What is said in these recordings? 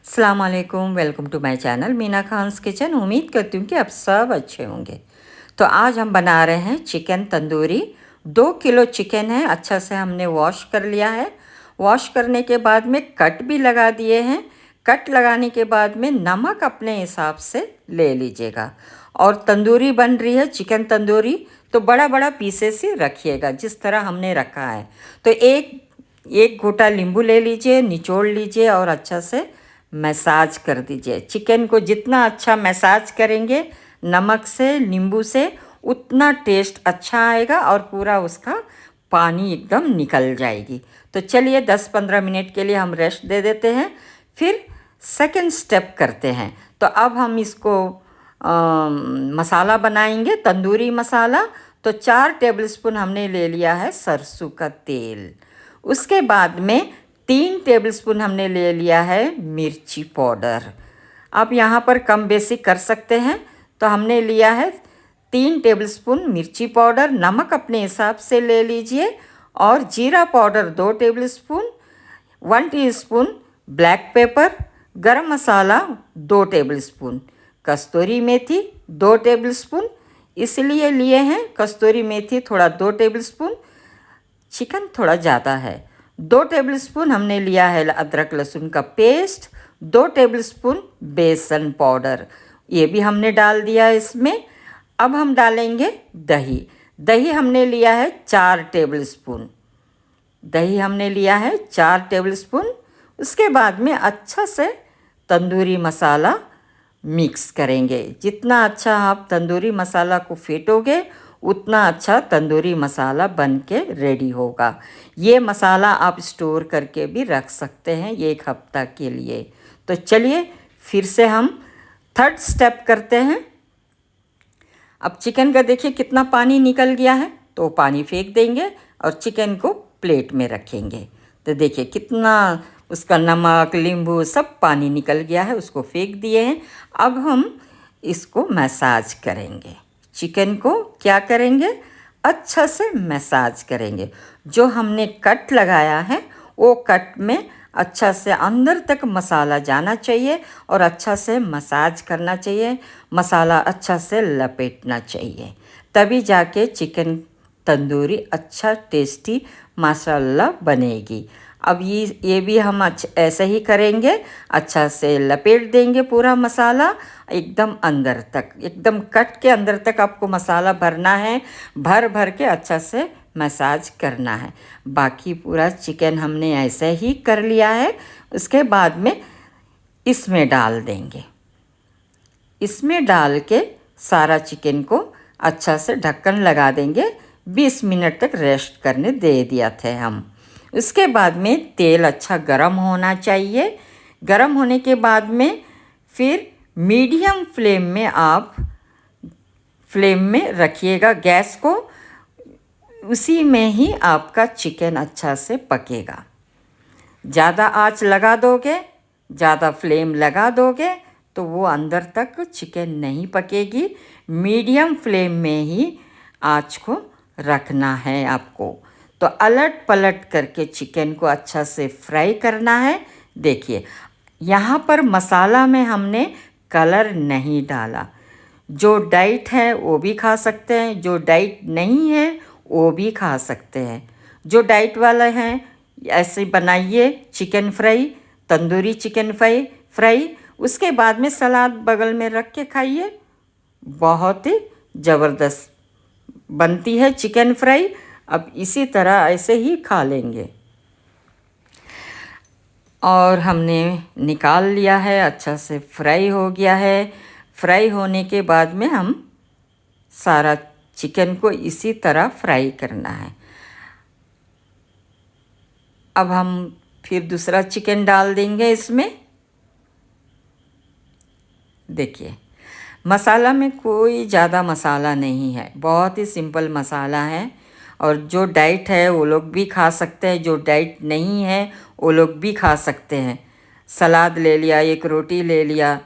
अस्सलाम वालेकुम, welcome to my channel Meena Khan's kitchen. उम्मीद करती हूँ कि आप सब अच्छे होंगे। तो आज हम बना रहे हैं चिकन तंदूरी। 2 किलो चिकन है, अच्छा से हमने वॉश कर लिया है। वॉश करने के बाद में कट भी लगा दिए हैं। कट लगाने के बाद में नमक अपने हिसाब से ले लीजिएगा। और तंदूरी बन रही है चिकन तंदूरी, तो बड़ा बड़ा पीसेस ही रखिएगा जिस तरह हमने रखा है। तो एक घूंटा नींबू ले लीजिए, निचोड़ लीजिए और अच्छा से मसाज कर दीजिए। चिकन को जितना अच्छा मसाज करेंगे नमक से, नींबू से, उतना टेस्ट अच्छा आएगा और पूरा उसका पानी एकदम निकल जाएगी। तो चलिए 10-15 मिनट के लिए हम रेस्ट दे देते हैं, फिर सेकंड स्टेप करते हैं। तो अब हम इसको मसाला बनाएंगे, तंदूरी मसाला। तो 4 टेबलस्पून हमने ले लिया है सरसों का तेल। उसके बाद में 3 टेबलस्पून हमने ले लिया है मिर्ची पाउडर। आप यहाँ पर कम बेसी कर सकते हैं। तो हमने लिया है 3 टेबलस्पून मिर्ची पाउडर। नमक अपने हिसाब से ले लीजिए। और जीरा powder 2 tablespoon, 1 teaspoon black pepper, गरम मसाला 2 टेबलस्पून, कस्तूरी मेथी 2 टेबलस्पून। इसलिए लिए हैं कस्तूरी मेथी थोड़ा 2 टेबलस्पून, चिकन थोड़ा ज़्यादा है। 2 टेबलस्पून हमने लिया है अदरक लहसुन का पेस्ट, 2 टेबलस्पून बेसन पाउडर, ये भी हमने डाल दिया इसमें। अब हम डालेंगे दही। दही हमने लिया है 4 टेबलस्पून। दही हमने लिया है 4 टेबलस्पून। उसके बाद में अच्छा से तंदूरी मसाला मिक्स करेंगे। जितना अच्छा आप तंदूरी मसाला को फेंटोगे उतना अच्छा तंदूरी मसाला बन के रेडी होगा। ये मसाला आप स्टोर करके भी रख सकते हैं 1 हफ्ता के लिए। तो चलिए फिर से हम थर्ड स्टेप करते हैं। अब चिकन का देखिए कितना पानी निकल गया है, तो पानी फेंक देंगे और चिकन को प्लेट में रखेंगे। तो देखिए कितना उसका नमक, नींबू सब पानी निकल गया है, उसको फेंक दिए हैं। अब हम इसको मसाज करेंगे। चिकन को क्या करेंगे, अच्छा से मसाज करेंगे। जो हमने कट लगाया है वो कट में अच्छा से अंदर तक मसाला जाना चाहिए और अच्छा से मसाज करना चाहिए। मसाला अच्छा से लपेटना चाहिए, तभी जाके चिकन तंदूरी अच्छा टेस्टी माशाल्लाह बनेगी। अब ये भी हम ऐसे ही करेंगे। अच्छा से लपेट देंगे पूरा मसाला एकदम अंदर तक, एकदम कट के अंदर तक आपको मसाला भरना है। भर भर के अच्छा से मसाज करना है। बाकी पूरा चिकन हमने ऐसे ही कर लिया है। उसके बाद में इसमें डाल देंगे। इसमें डाल के सारा चिकन को अच्छा से ढक्कन लगा देंगे। 20 मिनट तक रेस्ट करने दे दिया थे हम। उसके बाद में तेल अच्छा गरम होना चाहिए। गरम होने के बाद में फिर मीडियम फ्लेम में आप फ्लेम में रखिएगा गैस को। उसी में ही आपका चिकन अच्छा से पकेगा। ज़्यादा आंच लगा दोगे, ज़्यादा फ्लेम लगा दोगे तो वो अंदर तक चिकन नहीं पकेगी। मीडियम फ्लेम में ही आंच को रखना है आपको। तो अलट पलट करके चिकन को अच्छा से फ्राई करना है। देखिए यहाँ पर मसाला में हमने कलर नहीं डाला। जो डाइट है वो भी खा सकते हैं, जो डाइट नहीं है वो भी खा सकते हैं। जो डाइट वाला हैं ऐसे बनाइए chicken fry, tandoori chicken fry. उसके बाद में सलाद बगल में रख के खाइए, बहुत ही ज़बरदस्त बनती है चिकन फ्राई। अब इसी तरह ऐसे ही खा लेंगे। और हमने निकाल लिया है, अच्छा से फ्राई हो गया है। फ्राई होने के बाद में हम सारा चिकन को इसी तरह फ्राई करना है। अब हम फिर दूसरा चिकन डाल देंगे इसमें। देखिए मसाला में कोई ज़्यादा मसाला नहीं है, बहुत ही सिंपल मसाला है। और जो डाइट है वो लोग भी खा सकते हैं, जो डाइट नहीं है वो लोग भी खा सकते हैं। सलाद ले लिया, एक रोटी ले लिया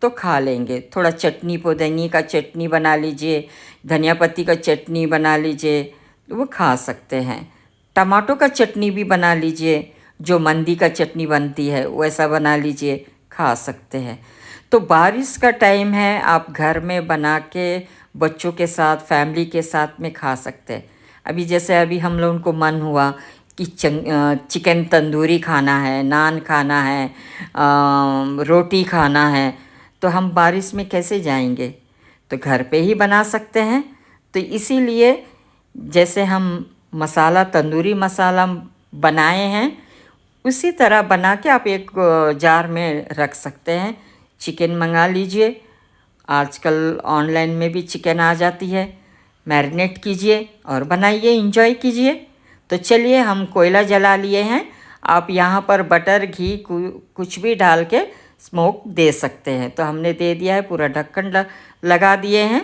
तो खा लेंगे। थोड़ा चटनी, पुदीने का चटनी बना लीजिए, धनिया पत्ती का चटनी बना लीजिए, वो खा सकते हैं। टमाटो का चटनी भी बना लीजिए, जो मंदी का चटनी बनती है वैसा बना लीजिए, खा सकते हैं। तो बारिश का टाइम है, आप घर में बना के बच्चों के साथ, फैमिली के साथ में खा सकते हैं। अभी जैसे अभी हम लोगों को मन हुआ कि चिकन तंदूरी खाना है, नान खाना है, रोटी खाना है, तो हम बारिश में कैसे जाएंगे? तो घर पे ही बना सकते हैं। तो इसीलिए जैसे हम मसाला, तंदूरी मसाला बनाए हैं, उसी तरह बना के आप एक जार में रख सकते हैं। चिकन मंगा लीजिए, आजकल ऑनलाइन में भी चिकन आ जाती है, मैरिनेट कीजिए और बनाइए, इंजॉय कीजिए। तो चलिए, हम कोयला जला लिए हैं। आप यहाँ पर बटर, घी कुछ भी डाल के स्मोक दे सकते हैं। तो हमने दे दिया है, पूरा ढक्कन लगा दिए हैं।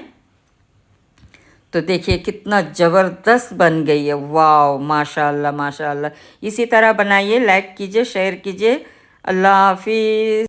तो देखिए कितना ज़बरदस्त बन गई है। वाह, माशाल्लाह माशाल्लाह। इसी तरह बनाइए, लाइक कीजिए, शेयर कीजिए। अल्लाह हाफिज़।